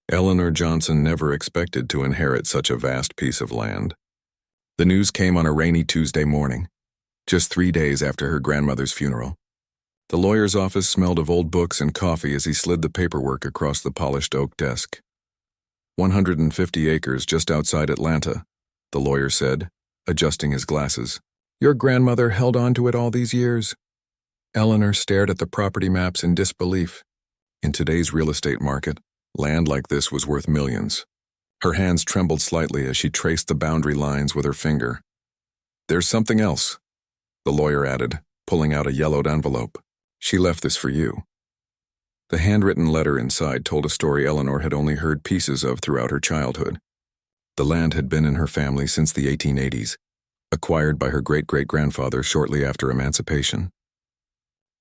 Eleanor Johnson never expected to inherit such a vast piece of land. The news came on a rainy Tuesday morning, just 3 days after her grandmother's funeral. The lawyer's office smelled of old books and coffee as he slid the paperwork across the polished oak desk. 150 acres just outside Atlanta, the lawyer said, adjusting his glasses. Your grandmother held on to it all these years. Eleanor stared at the property maps in disbelief. In today's real estate market, land like this was worth millions. Her hands trembled slightly as she traced the boundary lines with her finger. There's something else, the lawyer added, pulling out a yellowed envelope. She left this for you. The handwritten letter inside told a story Eleanor had only heard pieces of throughout her childhood. The land had been in her family since the 1880s, acquired by her great-great-grandfather shortly after emancipation.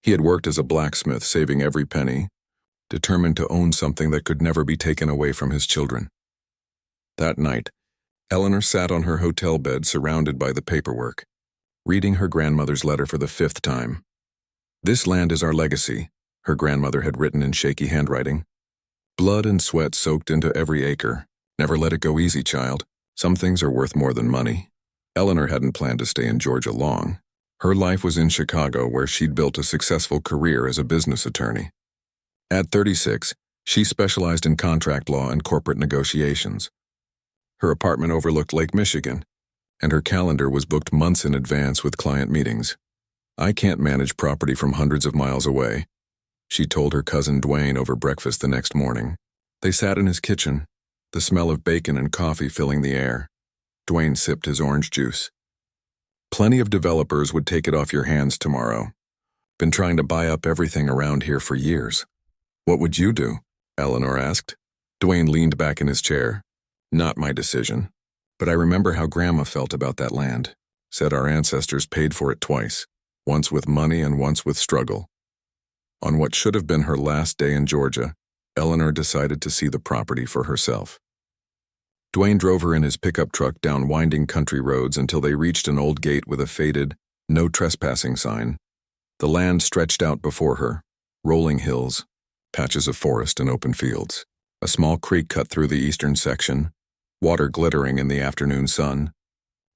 He had worked as a blacksmith, saving every penny, determined to own something that could never be taken away from his children. That night, Eleanor sat on her hotel bed surrounded by the paperwork, reading her grandmother's letter for the 5th time. This land is our legacy, her grandmother had written in shaky handwriting. Blood and sweat soaked into every acre. Never let it go easy, child. Some things are worth more than money. Eleanor hadn't planned to stay in Georgia long. Her life was in Chicago, where she'd built a successful career as a business attorney. At 36, she specialized in contract law and corporate negotiations. Her apartment overlooked Lake Michigan, and her calendar was booked months in advance with client meetings. I can't manage property from hundreds of miles away, she told her cousin Dwayne over breakfast the next morning. They sat in his kitchen, the smell of bacon and coffee filling the air. Dwayne sipped his orange juice. Plenty of developers would take it off your hands tomorrow. Been trying to buy up everything around here for years. What would you do? Eleanor asked. Dwayne leaned back in his chair. Not my decision. But I remember how Grandma felt about that land. Said our ancestors paid for it twice. Once with money and once with struggle. On what should have been her last day in Georgia, Eleanor decided to see the property for herself. Dwayne drove her in his pickup truck down winding country roads until they reached an old gate with a faded, "No trespassing" sign. The land stretched out before her, rolling hills, patches of forest and open fields. A small creek cut through the eastern section, water glittering in the afternoon sun.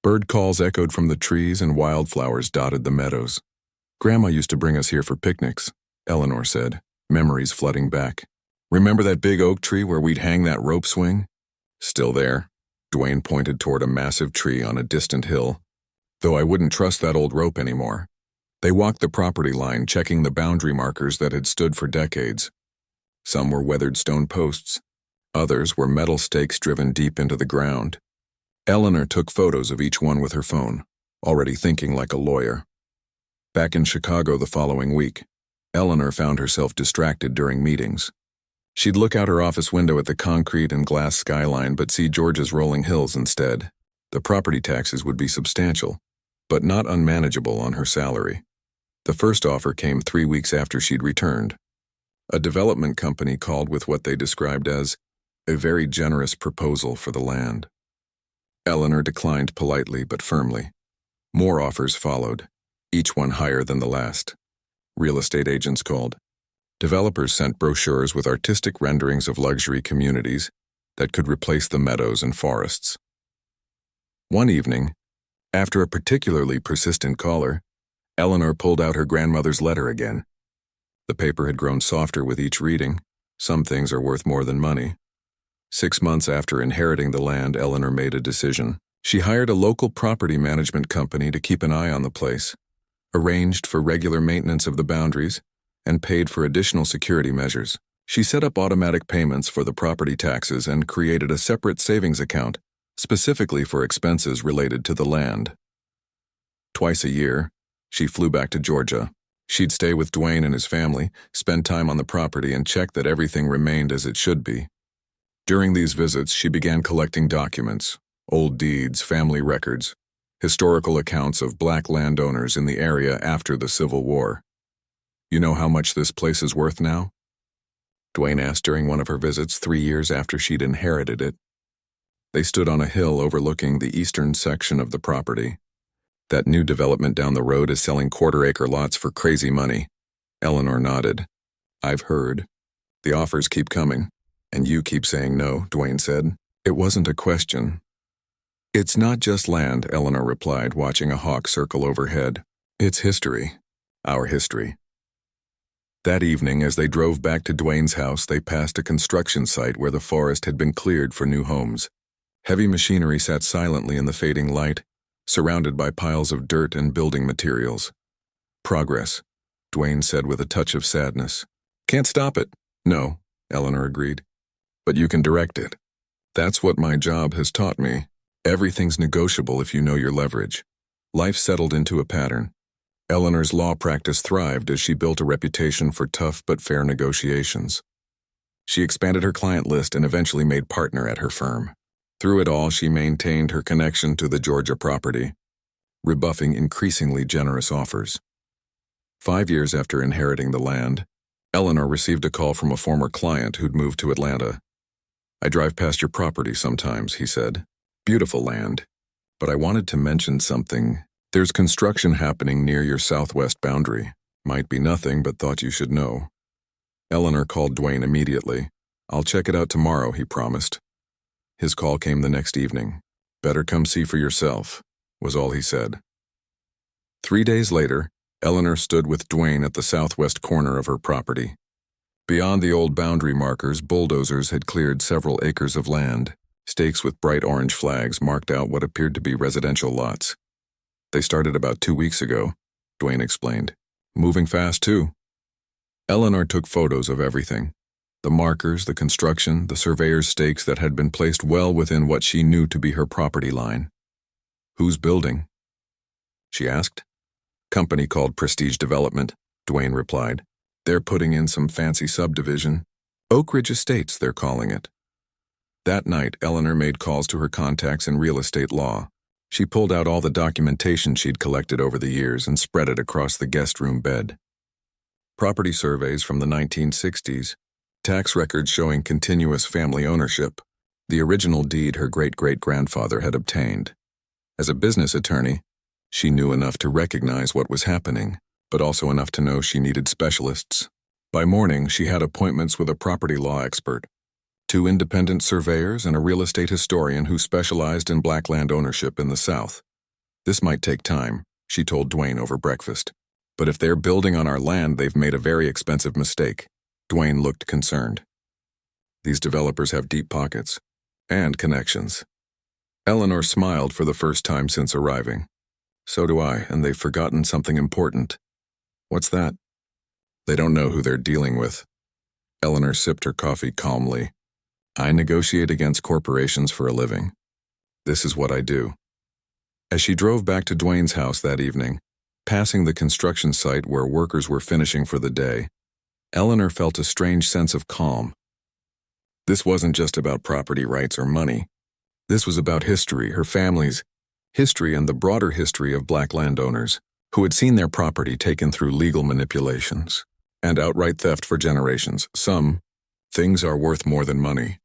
Bird calls echoed from the trees and wildflowers dotted the meadows. Grandma used to bring us here for picnics, Eleanor said, memories flooding back. Remember that big oak tree where we'd hang that rope swing? Still there. Dwayne pointed toward a massive tree on a distant hill. Though I wouldn't trust that old rope anymore. They walked the property line, checking the boundary markers that had stood for decades. Some were weathered stone posts. Others were metal stakes driven deep into the ground. Eleanor took photos of each one with her phone, already thinking like a lawyer. Back in Chicago the following week, Eleanor found herself distracted during meetings. She'd look out her office window at the concrete and glass skyline but see Georgia's rolling hills instead. The property taxes would be substantial, but not unmanageable on her salary. The first offer came 3 weeks after she'd returned. A development company called with what they described as a very generous proposal for the land. Eleanor declined politely but firmly. More offers followed, each one higher than the last. Real estate agents called. Developers sent brochures with artistic renderings of luxury communities that could replace the meadows and forests. One evening, after a particularly persistent caller, Eleanor pulled out her grandmother's letter again. The paper had grown softer with each reading. Some things are worth more than money. 6 months after inheriting the land, Eleanor made a decision. She hired a local property management company to keep an eye on the place, arranged for regular maintenance of the boundaries, and paid for additional security measures. She set up automatic payments for the property taxes and created a separate savings account, specifically for expenses related to the land. Twice a year, she flew back to Georgia. She'd stay with Dwayne and his family, spend time on the property, and check that everything remained as it should be. During these visits, she began collecting documents, old deeds, family records, historical accounts of black landowners in the area after the Civil War. You know how much this place is worth now? Dwayne asked during one of her visits 3 years after she'd inherited it. They stood on a hill overlooking the eastern section of the property. That new development down the road is selling quarter-acre lots for crazy money. Eleanor nodded. I've heard. The offers keep coming. And you keep saying no, Dwayne said. It wasn't a question. It's not just land, Eleanor replied, watching a hawk circle overhead. It's history. Our history. That evening, as they drove back to Dwayne's house, they passed a construction site where the forest had been cleared for new homes. Heavy machinery sat silently in the fading light, surrounded by piles of dirt and building materials. Progress, Dwayne said with a touch of sadness. Can't stop it. No, Eleanor agreed. But you can direct it. That's what my job has taught me. Everything's negotiable if you know your leverage. Life settled into a pattern. Eleanor's law practice thrived as she built a reputation for tough but fair negotiations. She expanded her client list and eventually made partner at her firm. Through it all, she maintained her connection to the Georgia property, rebuffing increasingly generous offers. 5 years after inheriting the land, Eleanor received a call from a former client who'd moved to Atlanta. I drive past your property sometimes, he said. Beautiful land. But I wanted to mention something. There's construction happening near your southwest boundary. Might be nothing, but thought you should know. Eleanor called Dwayne immediately. I'll check it out tomorrow, he promised. His call came the next evening. Better come see for yourself, was all he said. 3 days later, Eleanor stood with Dwayne at the southwest corner of her property. Beyond the old boundary markers, bulldozers had cleared several acres of land. Stakes with bright orange flags marked out what appeared to be residential lots. They started about 2 weeks ago, Dwayne explained. Moving fast, too. Eleanor took photos of everything. The markers, the construction, the surveyor's stakes that had been placed well within what she knew to be her property line. Who's building? She asked. Company called Prestige Development, Dwayne replied. They're putting in some fancy subdivision. Oak Ridge Estates, they're calling it. That night, Eleanor made calls to her contacts in real estate law. She pulled out all the documentation she'd collected over the years and spread it across the guest room bed. Property surveys from the 1960s, tax records showing continuous family ownership, the original deed her great-great-grandfather had obtained. As a business attorney, she knew enough to recognize what was happening, but also enough to know she needed specialists. By morning, she had appointments with a property law expert, 2 independent surveyors, and a real estate historian who specialized in black land ownership in the South. This might take time, she told Dwayne over breakfast. But if they're building on our land, they've made a very expensive mistake. Dwayne looked concerned. These developers have deep pockets and connections. Eleanor smiled for the first time since arriving. So do I, and they've forgotten something important. What's that? They don't know who they're dealing with. Eleanor sipped her coffee calmly. I negotiate against corporations for a living. This is what I do. As she drove back to Dwayne's house that evening, passing the construction site where workers were finishing for the day, Eleanor felt a strange sense of calm. This wasn't just about property rights or money. This was about history, her family's history, and the broader history of black landowners who had seen their property taken through legal manipulations and outright theft for generations. Some things are worth more than money,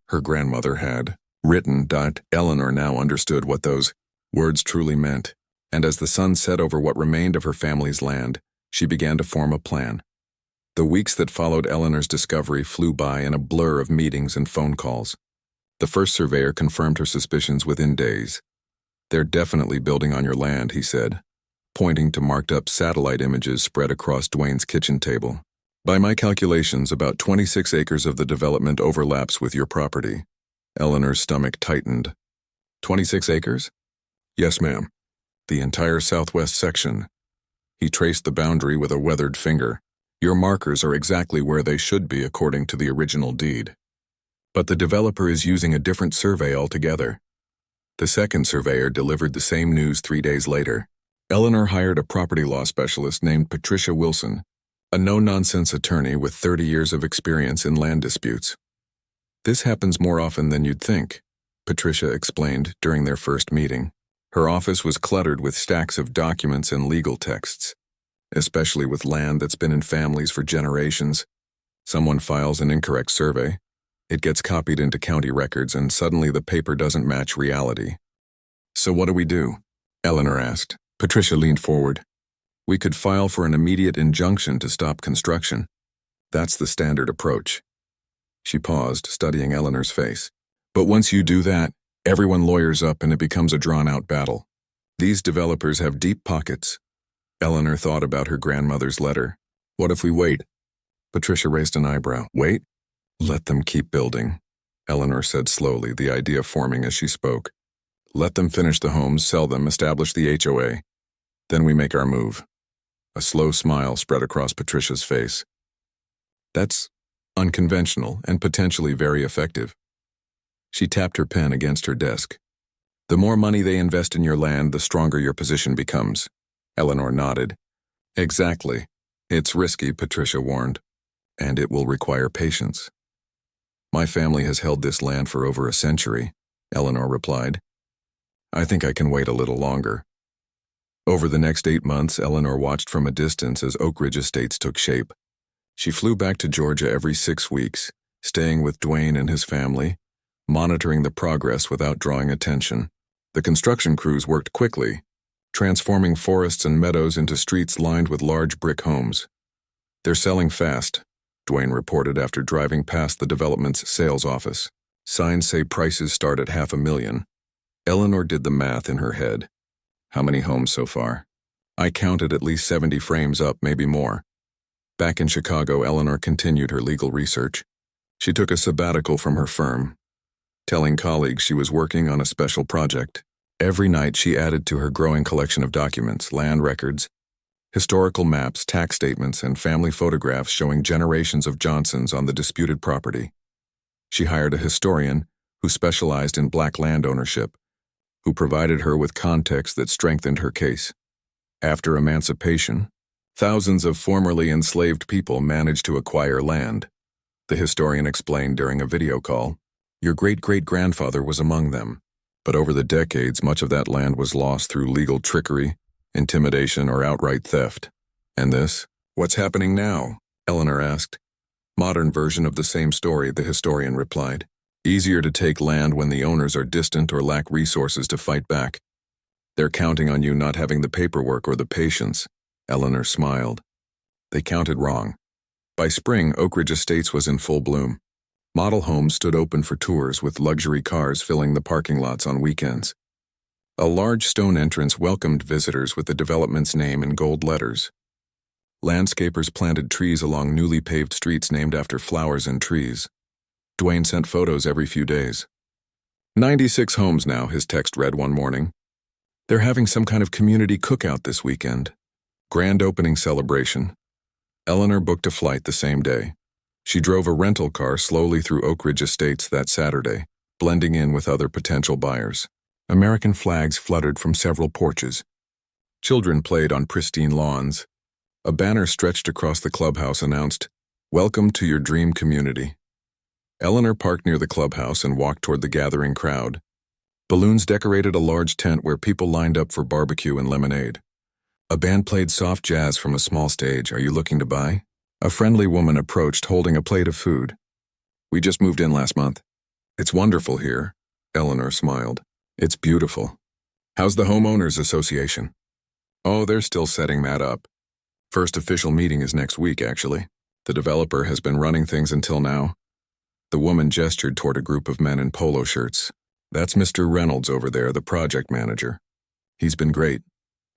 her grandmother had written. Eleanor now understood what those words truly meant, and as the sun set over what remained of her family's land, she began to form a plan. The weeks that followed Eleanor's discovery flew by in a blur of meetings and phone calls. The first surveyor confirmed her suspicions within days. They're definitely building on your land, he said, pointing to marked-up satellite images spread across Dwayne's kitchen table. By my calculations, about 26 acres of the development overlaps with your property. Eleanor's stomach tightened. 26 acres? Yes, ma'am. The entire southwest section. He traced the boundary with a weathered finger. Your markers are exactly where they should be according to the original deed. But the developer is using a different survey altogether. The second surveyor delivered the same news 3 days later. Eleanor hired a property law specialist named Patricia Wilson, a no-nonsense attorney with 30 years of experience in land disputes. This happens more often than you'd think, Patricia explained during their first meeting. Her office was cluttered with stacks of documents and legal texts, especially with land that's been in families for generations. Someone files an incorrect survey. It gets copied into county records, and suddenly the paper doesn't match reality. So what do we do? Eleanor asked. Patricia leaned forward. We could file for an immediate injunction to stop construction. That's the standard approach. She paused, studying Eleanor's face. But once you do that, everyone lawyers up and it becomes a drawn-out battle. These developers have deep pockets. Eleanor thought about her grandmother's letter. What if we wait? Patricia raised an eyebrow. Wait? Let them keep building, Eleanor said slowly, the idea forming as she spoke. Let them finish the homes, sell them, establish the HOA. Then we make our move. A slow smile spread across Patricia's face. That's unconventional and potentially very effective. She tapped her pen against her desk. The more money they invest in your land, the stronger your position becomes. Eleanor nodded. Exactly. It's risky, Patricia warned, and it will require patience. My family has held this land for over a century, Eleanor replied. I think I can wait a little longer. Over the next 8 months, Eleanor watched from a distance as Oak Ridge Estates took shape. She flew back to Georgia every 6 weeks, staying with Dwayne and his family, monitoring the progress without drawing attention. The construction crews worked quickly, transforming forests and meadows into streets lined with large brick homes. They're selling fast, Dwayne reported after driving past the development's sales office. Signs say prices start at $500,000. Eleanor did the math in her head. How many homes so far? I counted at least 70 frames up, maybe more. Back in Chicago, Eleanor continued her legal research. She took a sabbatical from her firm, telling colleagues she was working on a special project. Every night she added to her growing collection of documents, land records, historical maps, tax statements, and family photographs showing generations of Johnsons on the disputed property. She hired a historian who specialized in black land ownership, who provided her with context that strengthened her case. After emancipation, thousands of formerly enslaved people managed to acquire land. The historian explained during a video call, your great-great-grandfather was among them, but over the decades much of that land was lost through legal trickery, intimidation, or outright theft. And this? What's happening now? Eleanor asked. Modern version of the same story, the historian replied. Easier to take land when the owners are distant or lack resources to fight back. They're counting on you not having the paperwork or the patience. Eleanor smiled. They counted wrong. By spring, Oak Ridge Estates was in full bloom. Model homes stood open for tours with luxury cars filling the parking lots on weekends. A large stone entrance welcomed visitors with the development's name in gold letters. Landscapers planted trees along newly paved streets named after flowers and trees. Dwayne sent photos every few days. 96 homes now, his text read one morning. They're having some kind of community cookout this weekend. Grand opening celebration. Eleanor booked a flight the same day. She drove a rental car slowly through Oak Ridge Estates that Saturday, blending in with other potential buyers. American flags fluttered from several porches. Children played on pristine lawns. A banner stretched across the clubhouse announced, Welcome to your dream community. Eleanor parked near the clubhouse and walked toward the gathering crowd. Balloons decorated a large tent where people lined up for barbecue and lemonade. A band played soft jazz from a small stage. Are you looking to buy? A friendly woman approached holding a plate of food. We just moved in last month. It's wonderful here, Eleanor smiled. It's beautiful. How's the homeowners association? Oh, they're still setting that up. First official meeting is next week, actually. The developer has been running things until now. The woman gestured toward a group of men in polo shirts. That's Mr. Reynolds over there, the project manager. He's been great.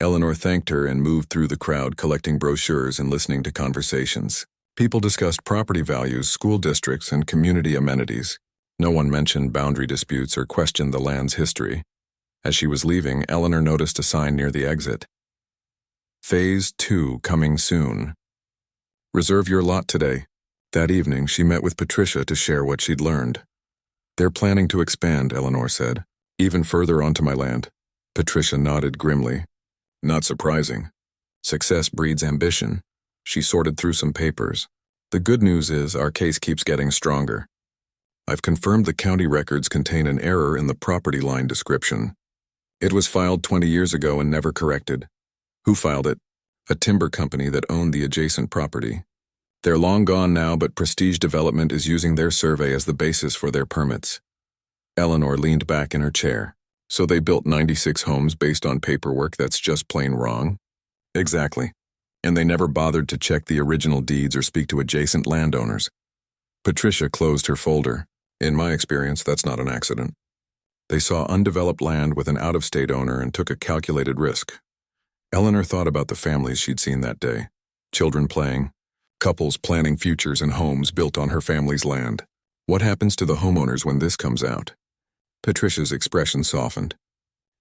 Eleanor thanked her and moved through the crowd collecting brochures and listening to conversations. People discussed property values, school districts, and community amenities. No one mentioned boundary disputes or questioned the land's history. As she was leaving, Eleanor noticed a sign near the exit. Phase 2 coming soon. Reserve your lot today. That evening, she met with Patricia to share what she'd learned. They're planning to expand, Eleanor said. Even further onto my land. Patricia nodded grimly. Not surprising. Success breeds ambition. She sorted through some papers. The good news is our case keeps getting stronger. I've confirmed the county records contain an error in the property line description. It was filed 20 years ago and never corrected. Who filed it? A timber company that owned the adjacent property. They're long gone now, but Prestige Development is using their survey as the basis for their permits. Eleanor leaned back in her chair. So they built 96 homes based on paperwork that's just plain wrong? Exactly. And they never bothered to check the original deeds or speak to adjacent landowners. Patricia closed her folder. In my experience, that's not an accident. They saw undeveloped land with an out-of-state owner and took a calculated risk. Eleanor thought about the families she'd seen that day. Children playing, couples planning futures and homes built on her family's land. What happens to the homeowners when this comes out? Patricia's expression softened.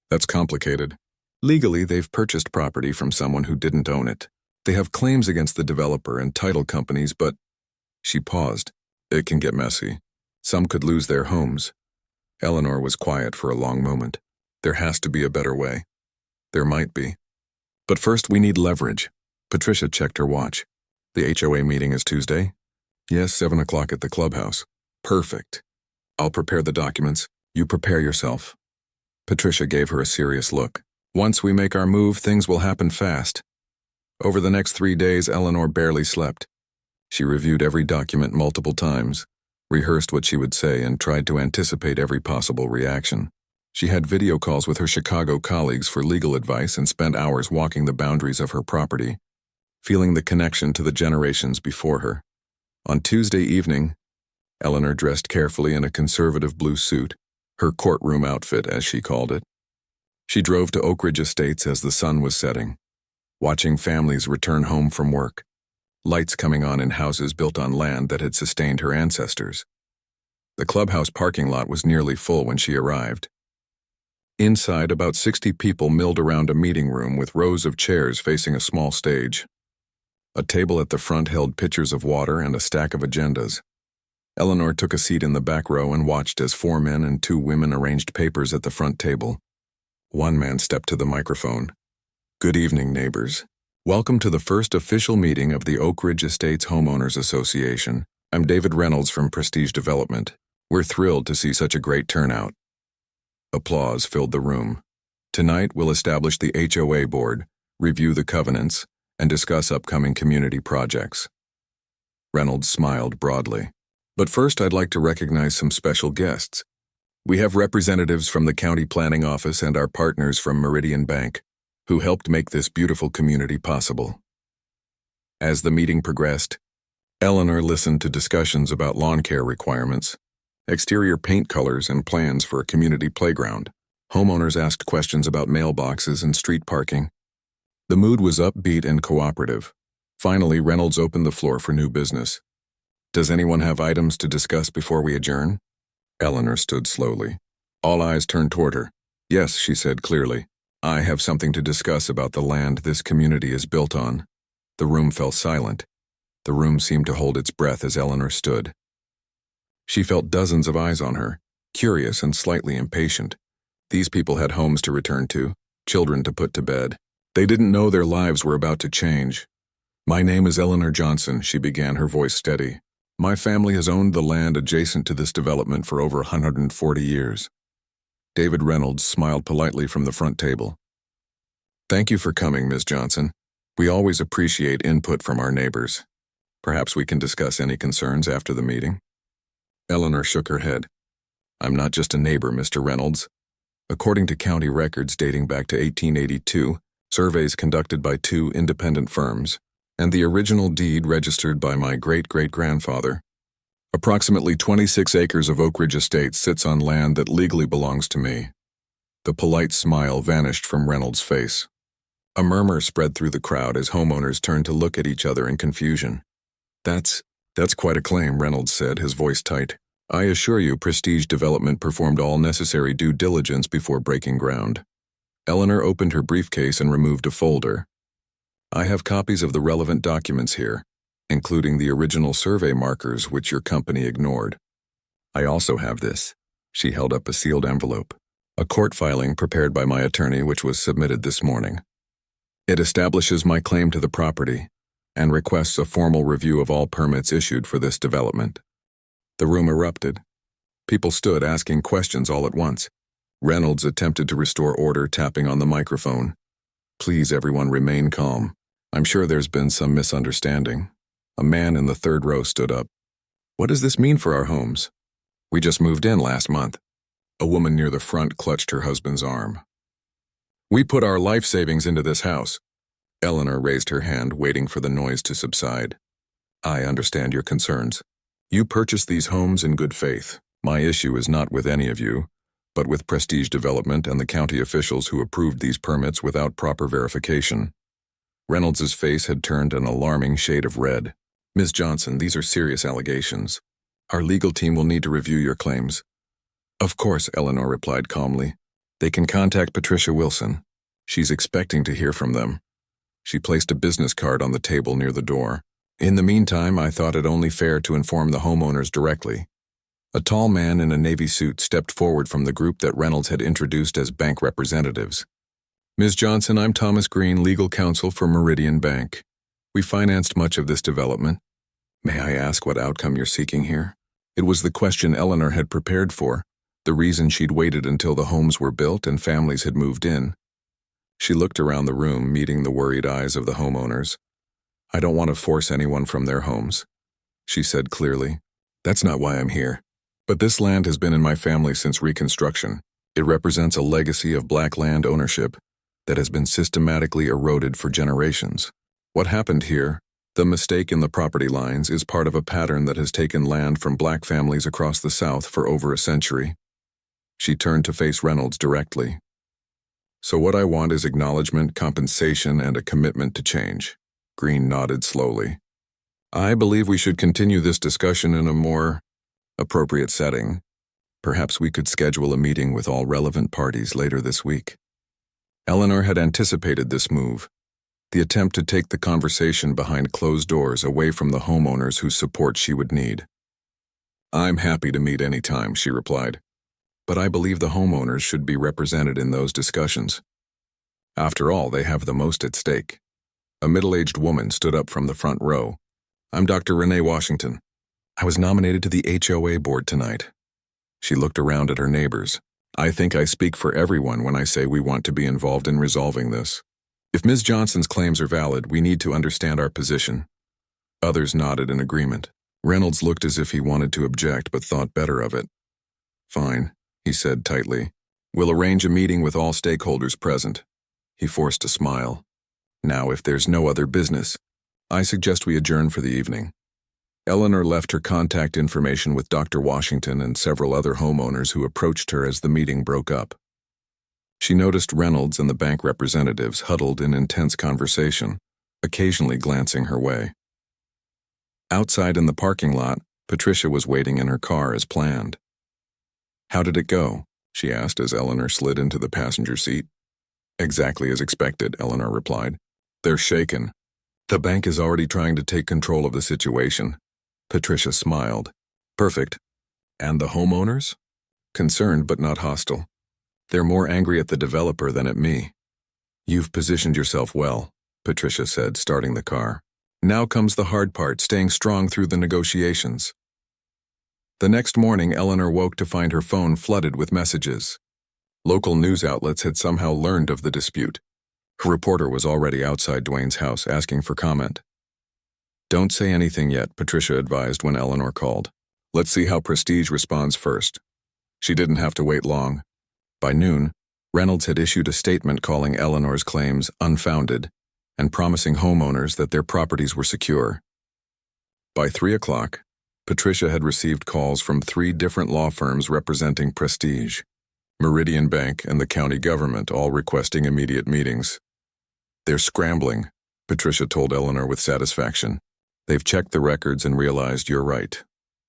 That's complicated. Legally, they've purchased property from someone who didn't own it. They have claims against the developer and title companies, but... She paused. It can get messy. Some could lose their homes. Eleanor was quiet for a long moment. There has to be a better way. There might be. But first we need leverage. Patricia checked her watch. The HOA meeting is Tuesday? Yes, 7 o'clock at the clubhouse. Perfect. I'll prepare the documents. You prepare yourself. Patricia gave her a serious look. Once we make our move, things will happen fast. Over the next 3 days, Eleanor barely slept. She reviewed every document multiple times, rehearsed what she would say, and tried to anticipate every possible reaction. She had video calls with her Chicago colleagues for legal advice and spent hours walking the boundaries of her property, feeling the connection to the generations before her. On Tuesday evening, Eleanor dressed carefully in a conservative blue suit, her courtroom outfit, as she called it. She drove to Oak Ridge Estates as the sun was setting, watching families return home from work, lights coming on in houses built on land that had sustained her ancestors. The clubhouse parking lot was nearly full when she arrived. Inside, about 60 people milled around a meeting room with rows of chairs facing a small stage. A table at the front held pitchers of water and a stack of agendas. Eleanor took a seat in the back row and watched as 4 men and 2 women arranged papers at the front table. One man stepped to the microphone. Good evening, neighbors. Welcome to the first official meeting of the Oak Ridge Estates Homeowners Association. I'm David Reynolds from Prestige Development. We're thrilled to see such a great turnout. Applause filled the room. Tonight, we'll establish the HOA board, review the covenants, and discuss upcoming community projects. Reynolds smiled broadly. But first, I'd like to recognize some special guests. We have representatives from the County Planning Office and our partners from Meridian Bank, who helped make this beautiful community possible. As the meeting progressed, Eleanor listened to discussions about lawn care requirements, exterior paint colors, and plans for a community playground. Homeowners asked questions about mailboxes and street parking. The mood was upbeat and cooperative. Finally, Reynolds opened the floor for new business. Does anyone have items to discuss before we adjourn? Eleanor stood slowly. All eyes turned toward her. Yes, she said clearly. I have something to discuss about the land this community is built on. The room fell silent. The room seemed to hold its breath as Eleanor stood. She felt dozens of eyes on her, curious and slightly impatient. These people had homes to return to, children to put to bed. They didn't know their lives were about to change. My name is Eleanor Johnson, she began, her voice steady. My family has owned the land adjacent to this development for over 140 years. David Reynolds smiled politely from the front table. Thank you for coming, Ms. Johnson. We always appreciate input from our neighbors. Perhaps we can discuss any concerns after the meeting. Eleanor shook her head. I'm not just a neighbor, Mr. Reynolds. According to county records dating back to 1882, surveys conducted by 2 independent firms, and the original deed registered by my great-great-grandfather, approximately 26 acres of Oak Ridge Estates sits on land that legally belongs to me. The polite smile vanished from Reynolds' face. A murmur spread through the crowd as homeowners turned to look at each other in confusion. That's quite a claim, Reynolds said, his voice tight. I assure you, Prestige Development performed all necessary due diligence before breaking ground. Eleanor opened her briefcase and removed a folder. I have copies of the relevant documents here, including the original survey markers which your company ignored. I also have this. She held up a sealed envelope. A court filing prepared by my attorney which was submitted this morning. It establishes my claim to the property and requests a formal review of all permits issued for this development. The room erupted. People stood asking questions all at once. Reynolds attempted to restore order, tapping on the microphone. Please, everyone, remain calm. I'm sure there's been some misunderstanding. A man in the 3rd row stood up. What does this mean for our homes? We just moved in last month. A woman near the front clutched her husband's arm. We put our life savings into this house. Eleanor raised her hand, waiting for the noise to subside. I understand your concerns. You purchased these homes in good faith. My issue is not with any of you, but with Prestige Development and the county officials who approved these permits without proper verification. Reynolds's face had turned an alarming shade of red. Ms. Johnson, these are serious allegations. Our legal team will need to review your claims. Of course, Eleanor replied calmly. They can contact Patricia Wilson. She's expecting to hear from them. She placed a business card on the table near the door. In the meantime, I thought it only fair to inform the homeowners directly. A tall man in a navy suit stepped forward from the group that Reynolds had introduced as bank representatives. Ms. Johnson, I'm Thomas Green, legal counsel for Meridian Bank. We financed much of this development. May I ask what outcome you're seeking here? It was the question Eleanor had prepared for, the reason she'd waited until the homes were built and families had moved in. She looked around the room, meeting the worried eyes of the homeowners. I don't want to force anyone from their homes, she said clearly. That's not why I'm here. But this land has been in my family since Reconstruction. It represents a legacy of black land ownership that has been systematically eroded for generations. What happened here, the mistake in the property lines, is part of a pattern that has taken land from black families across the South for over a century. She turned to face Reynolds directly. So what I want is acknowledgement, compensation, and a commitment to change. Green nodded slowly. I believe we should continue this discussion in a more appropriate setting. Perhaps we could schedule a meeting with all relevant parties later this week. Eleanor had anticipated this move, the attempt to take the conversation behind closed doors away from the homeowners whose support she would need. I'm happy to meet any time, she replied, but I believe the homeowners should be represented in those discussions. After all, they have the most at stake. A middle-aged woman stood up from the front row. I'm Dr. Renee Washington. I was nominated to the HOA board tonight. She looked around at her neighbors. I think I speak for everyone when I say we want to be involved in resolving this. If Ms. Johnson's claims are valid, we need to understand our position. Others nodded in agreement. Reynolds looked as if he wanted to object but thought better of it. Fine, he said tightly. We'll arrange a meeting with all stakeholders present. He forced a smile. Now, if there's no other business, I suggest we adjourn for the evening. Eleanor left her contact information with Dr. Washington and several other homeowners who approached her as the meeting broke up. She noticed Reynolds and the bank representatives huddled in intense conversation, occasionally glancing her way. Outside in the parking lot, Patricia was waiting in her car as planned. How did it go? She asked as Eleanor slid into the passenger seat. Exactly as expected, Eleanor replied. They're shaken. The bank is already trying to take control of the situation. Patricia smiled. Perfect. And the homeowners? Concerned but not hostile. They're more angry at the developer than at me. You've positioned yourself well, Patricia said, starting the car. Now comes the hard part, staying strong through the negotiations. The next morning, Eleanor woke to find her phone flooded with messages. Local news outlets had somehow learned of the dispute. A reporter was already outside Dwayne's house asking for comment. Don't say anything yet, Patricia advised when Eleanor called. Let's see how Prestige responds first. She didn't have to wait long. By noon, Reynolds had issued a statement calling Eleanor's claims unfounded and promising homeowners that their properties were secure. By 3 o'clock, Patricia had received calls from 3 different law firms representing Prestige, Meridian Bank, and the county government, all requesting immediate meetings. They're scrambling, Patricia told Eleanor with satisfaction. They've checked the records and realized you're right.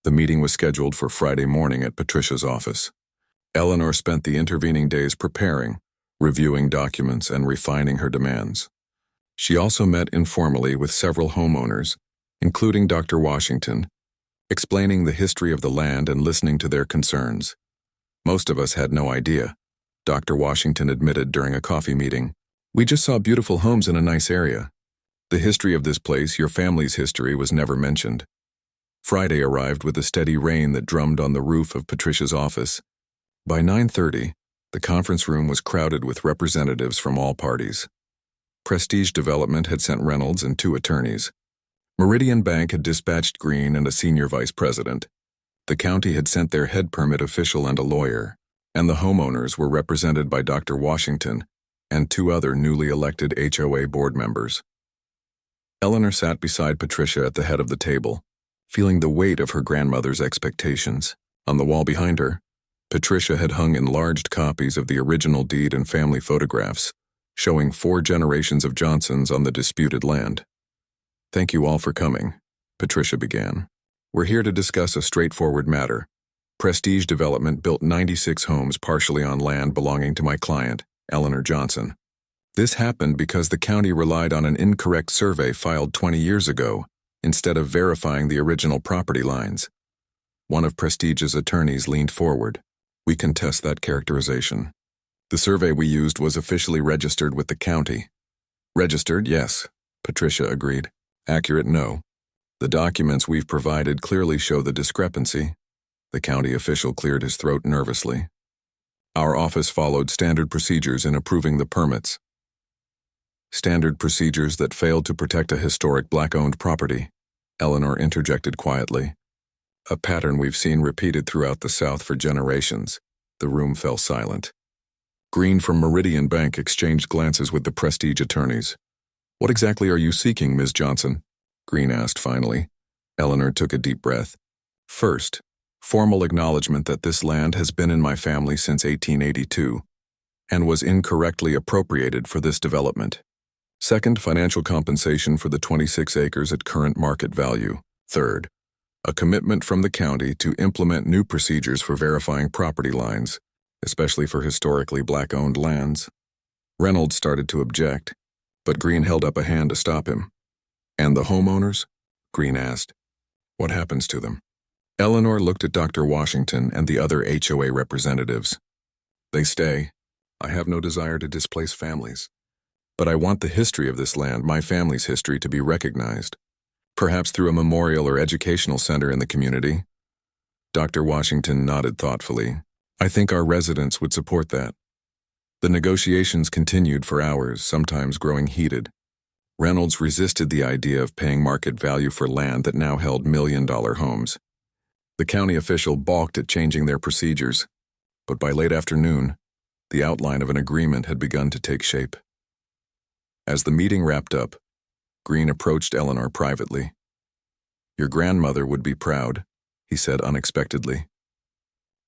The meeting was scheduled for Friday morning at Patricia's office. Eleanor spent the intervening days preparing, reviewing documents, and refining her demands. She also met informally with several homeowners, including Dr. Washington, explaining the history of the land and listening to their concerns. Most of us had no idea, Dr. Washington admitted during a coffee meeting. We just saw beautiful homes in a nice area. The history of this place, your family's history, was never mentioned. Friday arrived with a steady rain that drummed on the roof of Patricia's office. By 9:30, the conference room was crowded with representatives from all parties. Prestige Development had sent Reynolds and 2 attorneys. Meridian Bank had dispatched Green and a senior vice president. The county had sent their head permit official and a lawyer, and the homeowners were represented by Dr. Washington and 2 other newly elected HOA board members. Eleanor sat beside Patricia at the head of the table, feeling the weight of her grandmother's expectations. On the wall behind her, Patricia had hung enlarged copies of the original deed and family photographs, showing 4 generations of Johnsons on the disputed land. "Thank you all for coming," Patricia began. "We're here to discuss a straightforward matter. Prestige Development built 96 homes partially on land belonging to my client, Eleanor Johnson. This happened because the county relied on an incorrect survey filed 20 years ago, instead of verifying the original property lines." One of Prestige's attorneys leaned forward. "We contest that characterization. The survey we used was officially registered with the county." "Registered, yes," Patricia agreed. "Accurate, no. The documents we've provided clearly show the discrepancy." The county official cleared his throat nervously. "Our office followed standard procedures in approving the permits." "Standard procedures that failed to protect a historic Black-owned property," Eleanor interjected quietly. "A pattern we've seen repeated throughout the South for generations." The room fell silent. Green from Meridian Bank exchanged glances with the Prestige attorneys. "What exactly are you seeking, Ms. Johnson?" Green asked finally. Eleanor took a deep breath. "First, formal acknowledgement that this land has been in my family since 1882 and was incorrectly appropriated for this development. Second, financial compensation for the 26 acres at current market value. Third, a commitment from the county to implement new procedures for verifying property lines, especially for historically Black-owned lands." Reynolds started to object, but Green held up a hand to stop him. "And the homeowners?" Green asked. "What happens to them?" Eleanor looked at Dr. Washington and the other HOA representatives. "They stay. I have no desire to displace families. But I want the history of this land, my family's history, to be recognized. Perhaps through a memorial or educational center in the community." Dr. Washington nodded thoughtfully. "I think our residents would support that." The negotiations continued for hours, sometimes growing heated. Reynolds resisted the idea of paying market value for land that now held million-dollar homes. The county official balked at changing their procedures, but by late afternoon, the outline of an agreement had begun to take shape. As the meeting wrapped up, Green approached Eleanor privately. "Your grandmother would be proud," he said unexpectedly.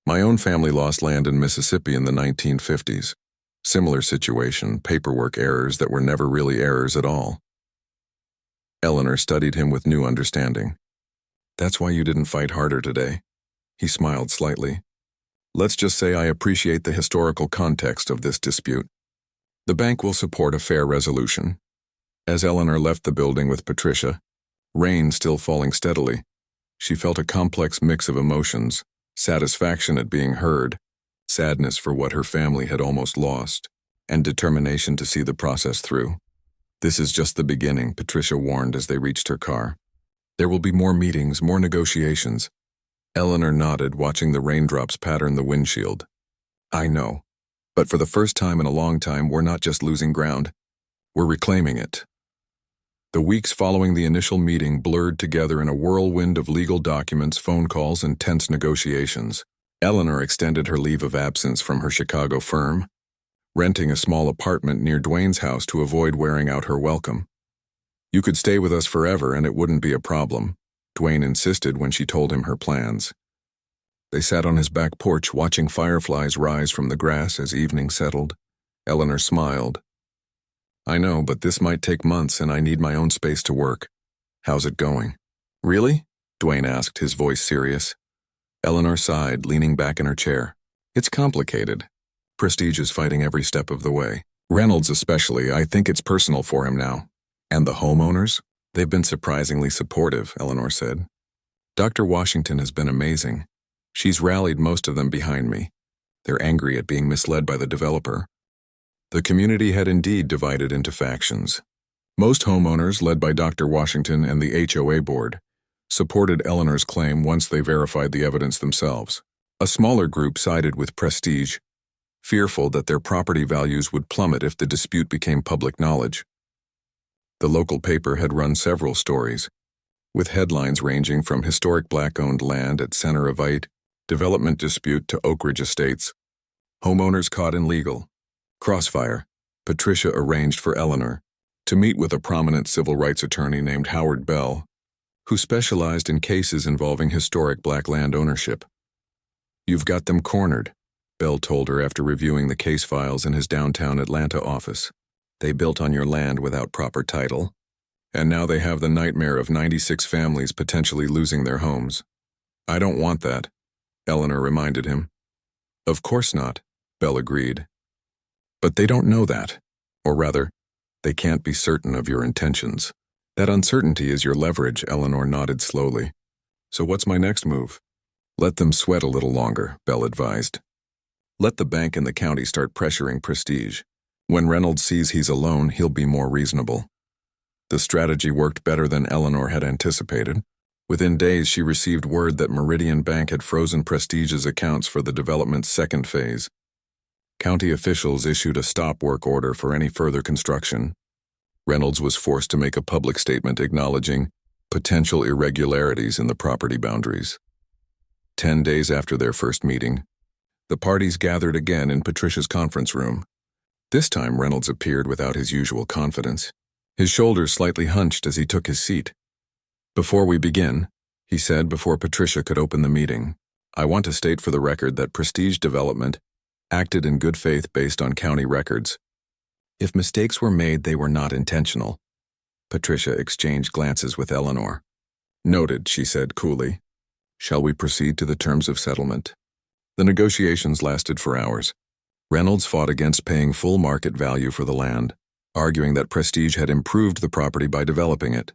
"My own family lost land in Mississippi in the 1950s. Similar situation, paperwork errors that were never really errors at all." Eleanor studied him with new understanding. "That's why you didn't fight harder today." He smiled slightly. "Let's just say I appreciate the historical context of this dispute. The bank will support a fair resolution." As Eleanor left the building with Patricia, rain still falling steadily, she felt a complex mix of emotions: satisfaction at being heard, sadness for what her family had almost lost, and determination to see the process through. "This is just the beginning," Patricia warned as they reached her car. "There will be more meetings, more negotiations." Eleanor nodded, watching the raindrops pattern the windshield. "I know. But for the first time in a long time, we're not just losing ground. We're reclaiming it." The weeks following the initial meeting blurred together in a whirlwind of legal documents, phone calls, and tense negotiations. Eleanor extended her leave of absence from her Chicago firm, renting a small apartment near Dwayne's house to avoid wearing out her welcome. "You could stay with us forever and it wouldn't be a problem," Dwayne insisted when she told him her plans. They sat on his back porch watching fireflies rise from the grass as evening settled. Eleanor smiled. "I know, but this might take months and I need my own space to work. How's it going?" "Really?" Dwayne asked, his voice serious. Eleanor sighed, leaning back in her chair. "It's complicated. Prestige is fighting every step of the way. Reynolds especially, I think it's personal for him now. And the homeowners? They've been surprisingly supportive," Eleanor said. "Dr. Washington has been amazing. She's rallied most of them behind me. They're angry at being misled by the developer." The community had indeed divided into factions. Most homeowners, led by Dr. Washington and the HOA board, supported Eleanor's claim once they verified the evidence themselves. A smaller group sided with Prestige, fearful that their property values would plummet if the dispute became public knowledge. The local paper had run several stories, with headlines ranging from historic Black-owned land at Center of Vite, development dispute to Oak Ridge Estates, homeowners caught in legal crossfire. Patricia arranged for Eleanor to meet with a prominent civil rights attorney named Howard Bell, who specialized in cases involving historic black land ownership. "You've got them cornered," Bell told her after reviewing the case files in his downtown Atlanta office. "They built on your land without proper title, and now they have the nightmare of 96 families potentially losing their homes." "I don't want that," Eleanor reminded him. "Of course not," Bell agreed. "But they don't know that. Or rather, they can't be certain of your intentions. That uncertainty is your leverage," Eleanor nodded slowly. "So what's my next move?" "Let them sweat a little longer," Bell advised. "Let the bank and the county start pressuring Prestige. When Reynolds sees he's alone, he'll be more reasonable." The strategy worked better than Eleanor had anticipated. Within days, she received word that Meridian Bank had frozen Prestige's accounts for the development's second phase. County officials issued a stop work order for any further construction. Reynolds was forced to make a public statement acknowledging potential irregularities in the property boundaries. 10 days after their first meeting, the parties gathered again in Patricia's conference room. This time, Reynolds appeared without his usual confidence, his shoulders slightly hunched as he took his seat. "Before we begin," he said before Patricia could open the meeting, "I want to state for the record that Prestige Development acted in good faith based on county records. If mistakes were made, they were not intentional." Patricia exchanged glances with Eleanor. "Noted," she said coolly. "Shall we proceed to the terms of settlement?" The negotiations lasted for hours. Reynolds fought against paying full market value for the land, arguing that Prestige had improved the property by developing it.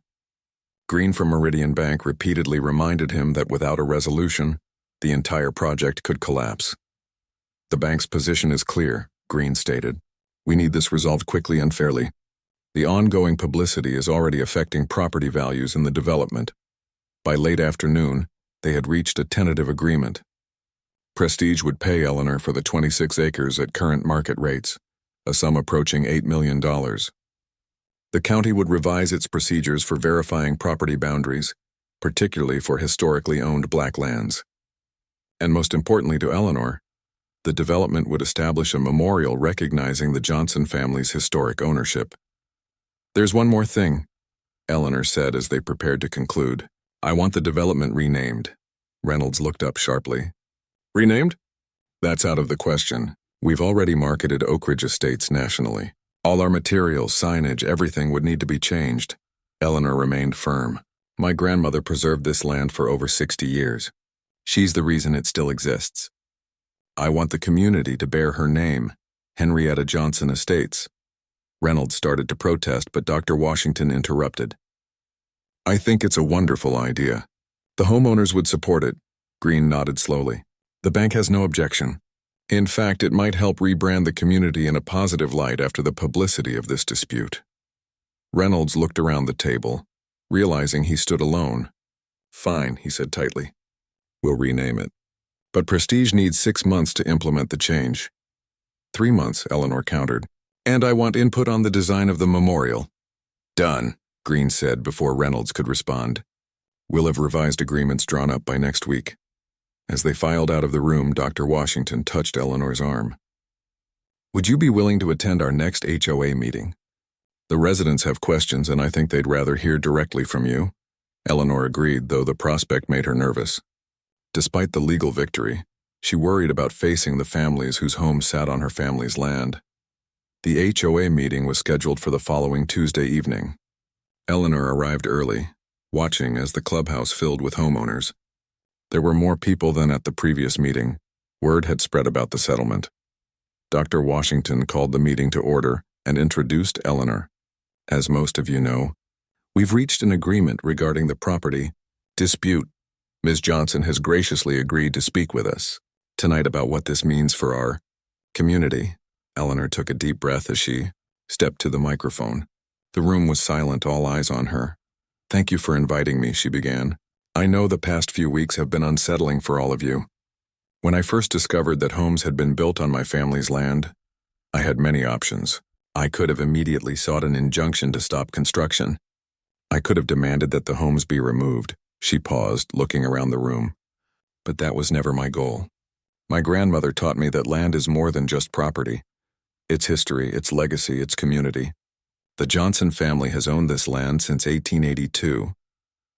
Green from Meridian Bank repeatedly reminded him that without a resolution, the entire project could collapse. "The bank's position is clear," Green stated. "We need this resolved quickly and fairly. The ongoing publicity is already affecting property values in the development." By late afternoon, they had reached a tentative agreement. Prestige would pay Eleanor for the 26 acres at current market rates, a sum approaching $8 million. The county would revise its procedures for verifying property boundaries, particularly for historically owned black lands. And most importantly to Eleanor, the development would establish a memorial recognizing the Johnson family's historic ownership. "There's one more thing," Eleanor said as they prepared to conclude. "I want the development renamed." Reynolds looked up sharply. "Renamed?" "That's out of the question. We've already marketed Oak Ridge Estates nationally. All our materials, signage, everything would need to be changed." Eleanor remained firm. "My grandmother preserved this land for over 60 years. She's the reason it still exists. I want the community to bear her name, Henrietta Johnson Estates." Reynolds started to protest, but Dr. Washington interrupted. "I think it's a wonderful idea. The homeowners would support it." Green nodded slowly. "The bank has no objection. In fact, it might help rebrand the community in a positive light after the publicity of this dispute." Reynolds looked around the table, realizing he stood alone. "Fine," he said tightly. "We'll rename it. But Prestige needs 6 months to implement the change." 3 months, Eleanor countered. "And I want input on the design of the memorial." "Done," Green said before Reynolds could respond. "We'll have revised agreements drawn up by next week." As they filed out of the room, Dr. Washington touched Eleanor's arm. "Would you be willing to attend our next HOA meeting? The residents have questions, and I think they'd rather hear directly from you." Eleanor agreed, though the prospect made her nervous. Despite the legal victory, she worried about facing the families whose homes sat on her family's land. The HOA meeting was scheduled for the following Tuesday evening. Eleanor arrived early, watching as the clubhouse filled with homeowners. There were more people than at the previous meeting. Word had spread about the settlement. Dr. Washington called the meeting to order and introduced Eleanor. "As most of you know, we've reached an agreement regarding the property dispute. Ms. Johnson has graciously agreed to speak with us tonight about what this means for our community." Eleanor took a deep breath as she stepped to the microphone. The room was silent, all eyes on her. "Thank you for inviting me," she began. "I know the past few weeks have been unsettling for all of you. When I first discovered that homes had been built on my family's land, I had many options. I could have immediately sought an injunction to stop construction. I could have demanded that the homes be removed." She paused, looking around the room. "But that was never my goal. My grandmother taught me that land is more than just property. Its history, its legacy, its community. The Johnson family has owned this land since 1882.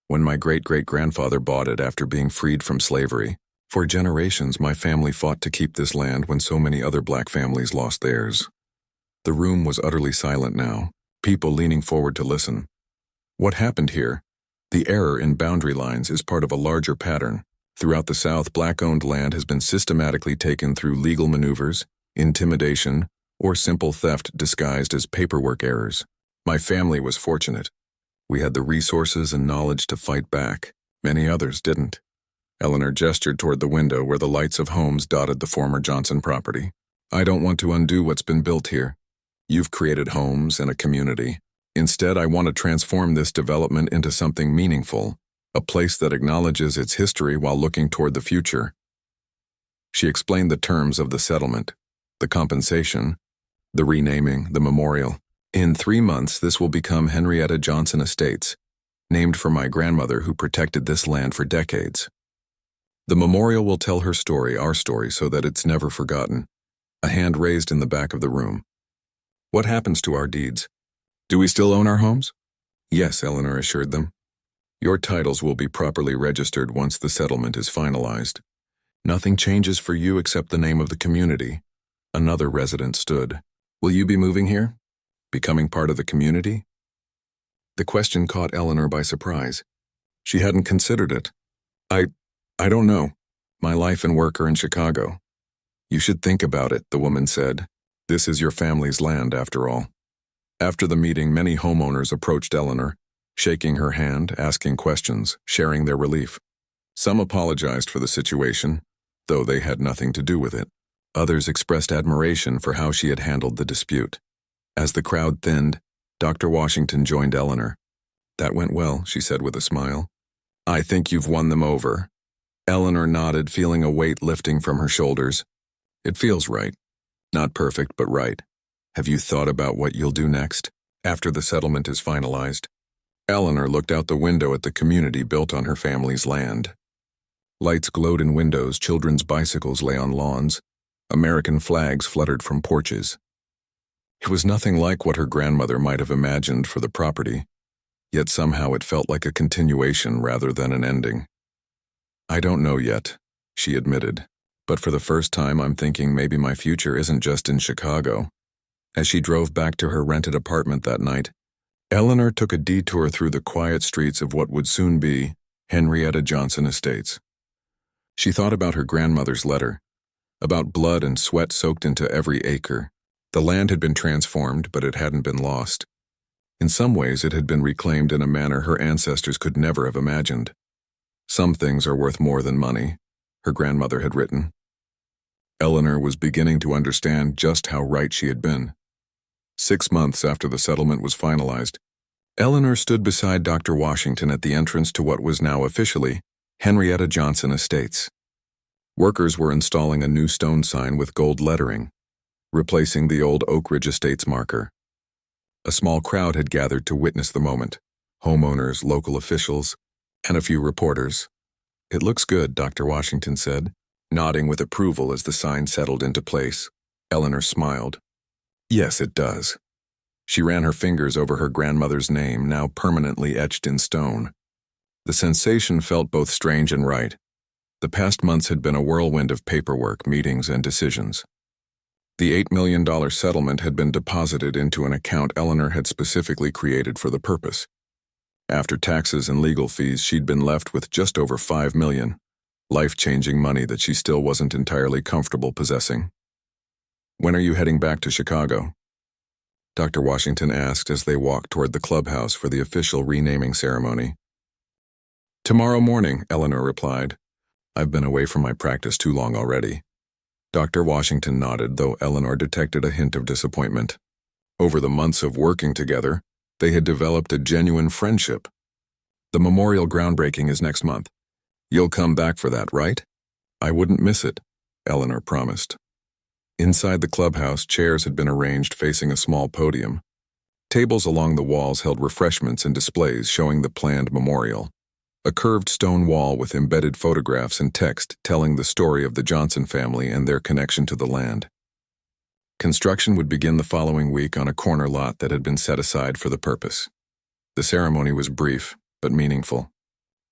When my great-great-grandfather bought it after being freed from slavery. For generations, my family fought to keep this land when so many other black families lost theirs. The room was utterly silent now, people leaning forward to listen. What happened here? The error in boundary lines is part of a larger pattern. Throughout the South, black-owned land has been systematically taken through legal maneuvers, intimidation, or simple theft disguised as paperwork errors. My family was fortunate. We had the resources and knowledge to fight back. Many others didn't. Eleanor gestured toward the window where the lights of homes dotted the former Johnson property. I don't want to undo what's been built here. You've created homes and a community. Instead, I want to transform this development into something meaningful, a place that acknowledges its history while looking toward the future. She explained the terms of the settlement, the compensation, the renaming, the memorial. In 3 months, this will become Henrietta Johnson Estates, named for my grandmother who protected this land for decades. The memorial will tell her story, our story, so that it's never forgotten. A hand raised in the back of the room. What happens to our deeds? Do we still own our homes? Yes, Eleanor assured them. Your titles will be properly registered once the settlement is finalized. Nothing changes for you except the name of the community. Another resident stood. Will you be moving here? Becoming part of the community? The question caught Eleanor by surprise. She hadn't considered it. I don't know. My life and work are in Chicago. You should think about it, the woman said. This is your family's land, after all. After the meeting, many homeowners approached Eleanor, shaking her hand, asking questions, sharing their relief. Some apologized for the situation, though they had nothing to do with it. Others expressed admiration for how she had handled the dispute. As the crowd thinned, Dr. Washington joined Eleanor. That went well, she said with a smile. I think you've won them over. Eleanor nodded, feeling a weight lifting from her shoulders. It feels right. Not perfect, but right. Have you thought about what you'll do next, after the settlement is finalized? Eleanor looked out the window at the community built on her family's land. Lights glowed in windows, children's bicycles lay on lawns, American flags fluttered from porches. It was nothing like what her grandmother might have imagined for the property, yet somehow it felt like a continuation rather than an ending. I don't know yet, she admitted, but for the first time I'm thinking maybe my future isn't just in Chicago. As she drove back to her rented apartment that night, Eleanor took a detour through the quiet streets of what would soon be Henrietta Johnson Estates. She thought about her grandmother's letter, about blood and sweat soaked into every acre. The land had been transformed, but it hadn't been lost. In some ways, it had been reclaimed in a manner her ancestors could never have imagined. Some things are worth more than money, her grandmother had written. Eleanor was beginning to understand just how right she had been. 6 months after the settlement was finalized, Eleanor stood beside Dr. Washington at the entrance to what was now officially Henrietta Johnson Estates. Workers were installing a new stone sign with gold lettering, replacing the old Oak Ridge Estates marker. A small crowd had gathered to witness the moment, homeowners, local officials, and a few reporters. It looks good, Dr. Washington said, nodding with approval as the sign settled into place. Eleanor smiled. Yes, it does. She ran her fingers over her grandmother's name, now permanently etched in stone. The sensation felt both strange and right. The past months had been a whirlwind of paperwork, meetings, and decisions. The $8 million settlement had been deposited into an account Eleanor had specifically created for the purpose. After taxes and legal fees, she'd been left with just over $5 million, life-changing money that she still wasn't entirely comfortable possessing. When are you heading back to Chicago? Dr. Washington asked as they walked toward the clubhouse for the official renaming ceremony. Tomorrow morning, Eleanor replied. I've been away from my practice too long already. Dr. Washington nodded, though Eleanor detected a hint of disappointment. Over the months of working together, they had developed a genuine friendship. The memorial groundbreaking is next month. You'll come back for that, right? I wouldn't miss it, Eleanor promised. Inside the clubhouse, chairs had been arranged facing a small podium. Tables along the walls held refreshments and displays showing the planned memorial. A curved stone wall with embedded photographs and text telling the story of the Johnson family and their connection to the land. Construction would begin the following week on a corner lot that had been set aside for the purpose. The ceremony was brief, but meaningful.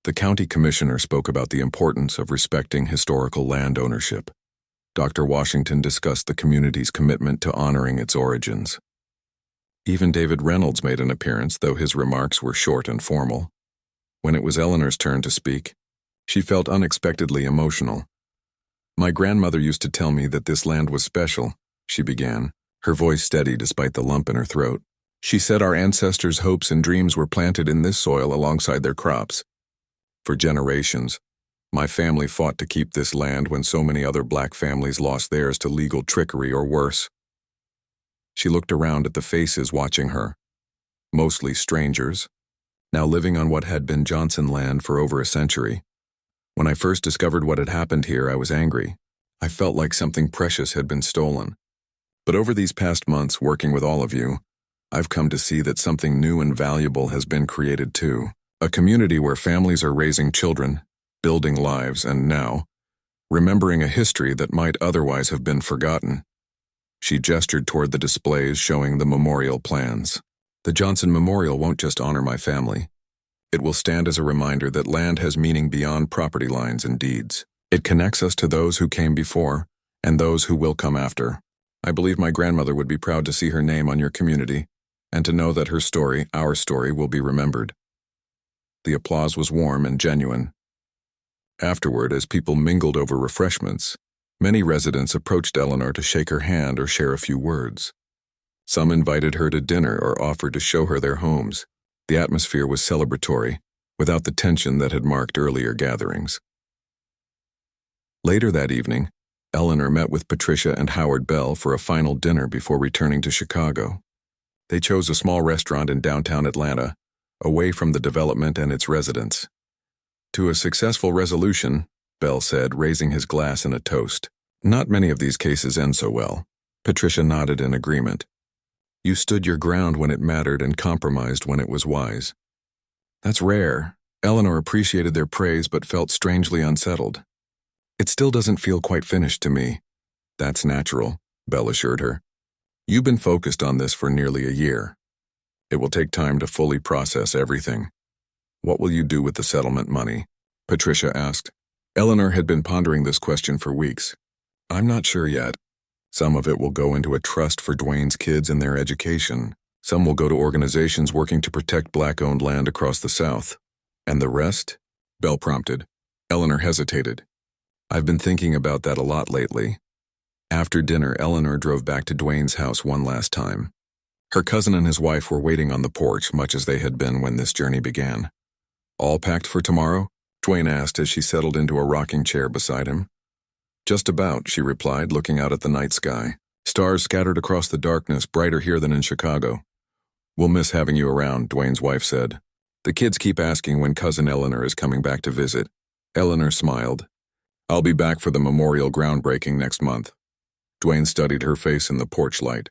The county commissioner spoke about the importance of respecting historical land ownership. Dr. Washington discussed the community's commitment to honoring its origins. Even David Reynolds made an appearance, though his remarks were short and formal. When it was Eleanor's turn to speak, she felt unexpectedly emotional. "My grandmother used to tell me that this land was special," she began, her voice steady despite the lump in her throat. "She said our ancestors' hopes and dreams were planted in this soil alongside their crops. For generations, my family fought to keep this land when so many other black families lost theirs to legal trickery or worse." She looked around at the faces watching her, mostly strangers, now living on what had been Johnson land for over a century. "When I first discovered what had happened here, I was angry. I felt like something precious had been stolen. But over these past months, working with all of you, I've come to see that something new and valuable has been created too. A community where families are raising children, building lives, and now, remembering a history that might otherwise have been forgotten." She gestured toward the displays showing the memorial plans. "The Johnson Memorial won't just honor my family. It will stand as a reminder that land has meaning beyond property lines and deeds. It connects us to those who came before and those who will come after. I believe my grandmother would be proud to see her name on your community and to know that her story, our story, will be remembered." The applause was warm and genuine. Afterward, as people mingled over refreshments, many residents approached Eleanor to shake her hand or share a few words. Some invited her to dinner or offered to show her their homes. The atmosphere was celebratory, without the tension that had marked earlier gatherings. Later that evening, Eleanor met with Patricia and Howard Bell for a final dinner before returning to Chicago. They chose a small restaurant in downtown Atlanta, away from the development and its residents. "To a successful resolution," Bell said, raising his glass in a toast. "Not many of these cases end so well." Patricia nodded in agreement. "You stood your ground when it mattered and compromised when it was wise." "That's rare." Eleanor appreciated their praise but felt strangely unsettled. "It still doesn't feel quite finished to me." "That's natural," Bell assured her. "You've been focused on this for nearly a year. It will take time to fully process everything." "What will you do with the settlement money?" Patricia asked. Eleanor had been pondering this question for weeks. "I'm not sure yet. Some of it will go into a trust for Dwayne's kids and their education. Some will go to organizations working to protect black-owned land across the South. And the rest?" Bell prompted. Eleanor hesitated. "I've been thinking about that a lot lately." After dinner, Eleanor drove back to Dwayne's house one last time. Her cousin and his wife were waiting on the porch, much as they had been when this journey began. "All packed for tomorrow?" Dwayne asked as she settled into a rocking chair beside him. "Just about," she replied, looking out at the night sky. "Stars scattered across the darkness, brighter here than in Chicago." "We'll miss having you around," Dwayne's wife said. "The kids keep asking when cousin Eleanor is coming back to visit." Eleanor smiled. "I'll be back for the memorial groundbreaking next month." Dwayne studied her face in the porch light.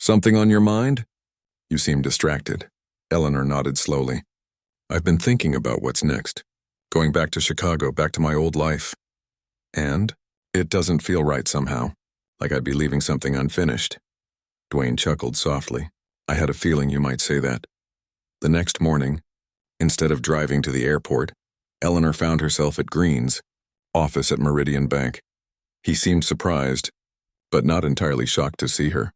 "Something on your mind?" "You seem distracted." Eleanor nodded slowly. "I've been thinking about what's next. Going back to Chicago, back to my old life. And it doesn't feel right somehow, like I'd be leaving something unfinished." Dwayne chuckled softly. "I had a feeling you might say that." The next morning, instead of driving to the airport, Eleanor found herself at Green's office at Meridian Bank. He seemed surprised, but not entirely shocked to see her.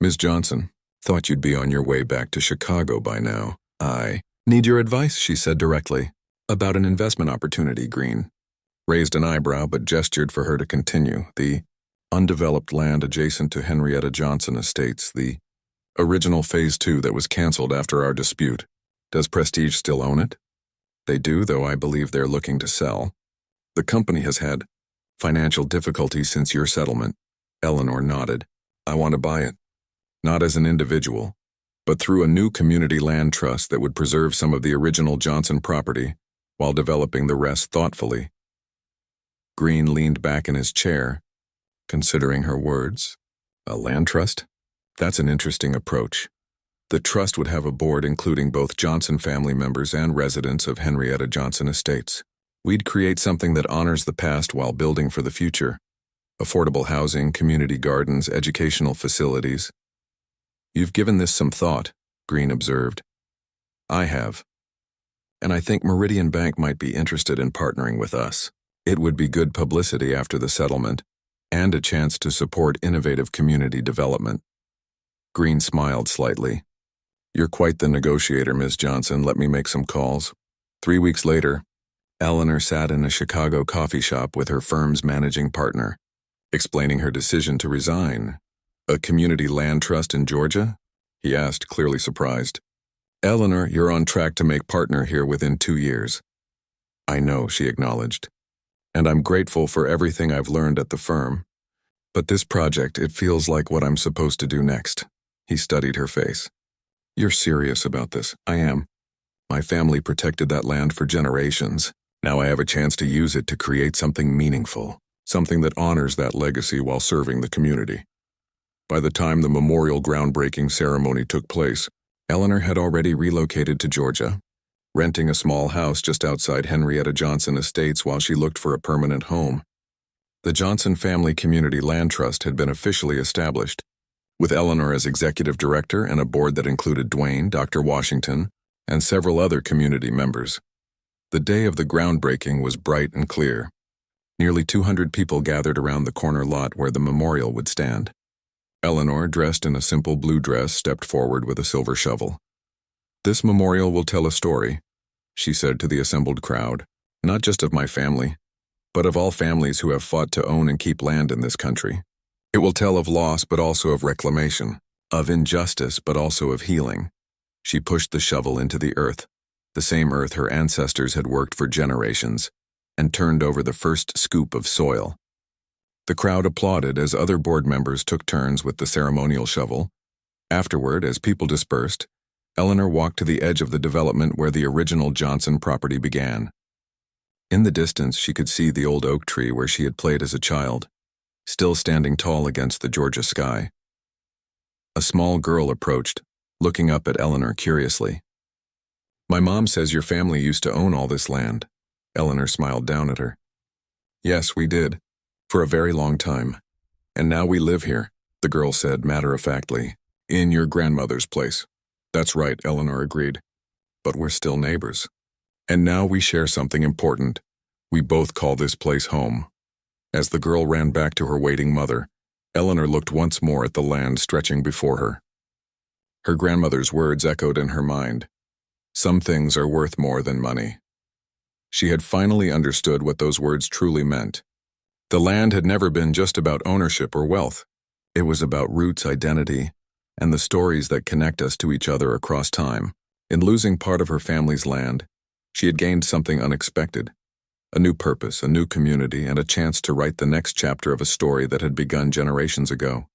"Ms. Johnson, thought you'd be on your way back to Chicago by now. I need your advice," she said directly. "About an investment opportunity," Green raised an eyebrow but gestured for her to continue. "The undeveloped land adjacent to Henrietta Johnson Estates, the original Phase 2 that was canceled after our dispute. Does Prestige still own it?" "They do, though I believe they're looking to sell. The company has had financial difficulties since your settlement." Eleanor nodded. "I want to buy it. Not as an individual, but through a new community land trust that would preserve some of the original Johnson property while developing the rest thoughtfully." Green leaned back in his chair, considering her words. "A land trust? That's an interesting approach. The trust would have a board including both Johnson family members and residents of Henrietta Johnson Estates. We'd create something that honors the past while building for the future. Affordable housing, community gardens, educational facilities." "You've given this some thought," Green observed. "I have. and I think Meridian Bank might be interested in partnering with us. It would be good publicity after the settlement, and a chance to support innovative community development. Green smiled slightly. You're quite the negotiator, Ms. Johnson. Let me make some calls. 3 weeks later, Eleanor sat in a Chicago coffee shop with her firm's managing partner, explaining her decision to resign. A community land trust in Georgia? He asked, clearly surprised. Eleanor, you're on track to make partner here within 2 years. I know, she acknowledged. And I'm grateful for everything I've learned at the firm. But this project, it feels like what I'm supposed to do next. He studied her face. You're serious about this? I am. My family protected that land for generations. Now I have a chance to use it to create something meaningful, something that honors that legacy while serving the community. By the time the memorial groundbreaking ceremony took place, Eleanor had already relocated to Georgia, renting a small house just outside Henrietta Johnson Estates while she looked for a permanent home. The Johnson Family Community Land Trust had been officially established, with Eleanor as executive director and a board that included Dwayne, Dr. Washington, and several other community members. The day of the groundbreaking was bright and clear. Nearly 200 people gathered around the corner lot where the memorial would stand. Eleanor, dressed in a simple blue dress, stepped forward with a silver shovel. This memorial will tell a story, she said to the assembled crowd, not just of my family, but of all families who have fought to own and keep land in this country. It will tell of loss but also of reclamation, of injustice but also of healing. She pushed the shovel into the earth, the same earth her ancestors had worked for generations, and turned over the first scoop of soil. The crowd applauded as other board members took turns with the ceremonial shovel. Afterward, as people dispersed, Eleanor walked to the edge of the development where the original Johnson property began. In the distance, she could see the old oak tree where she had played as a child, still standing tall against the Georgia sky. A small girl approached, looking up at Eleanor curiously. My mom says your family used to own all this land. Eleanor smiled down at her. Yes, we did, for a very long time. And now we live here, the girl said matter-of-factly. In your grandmother's place. That's right, Eleanor agreed. But we're still neighbors. And now we share something important. We both call this place home. As the girl ran back to her waiting mother, Eleanor looked once more at the land stretching before her. Her grandmother's words echoed in her mind. Some things are worth more than money. She had finally understood what those words truly meant. The land had never been just about ownership or wealth. It was about roots, identity, and the stories that connect us to each other across time. In losing part of her family's land, she had gained something unexpected. A new purpose, a new community, and a chance to write the next chapter of a story that had begun generations ago.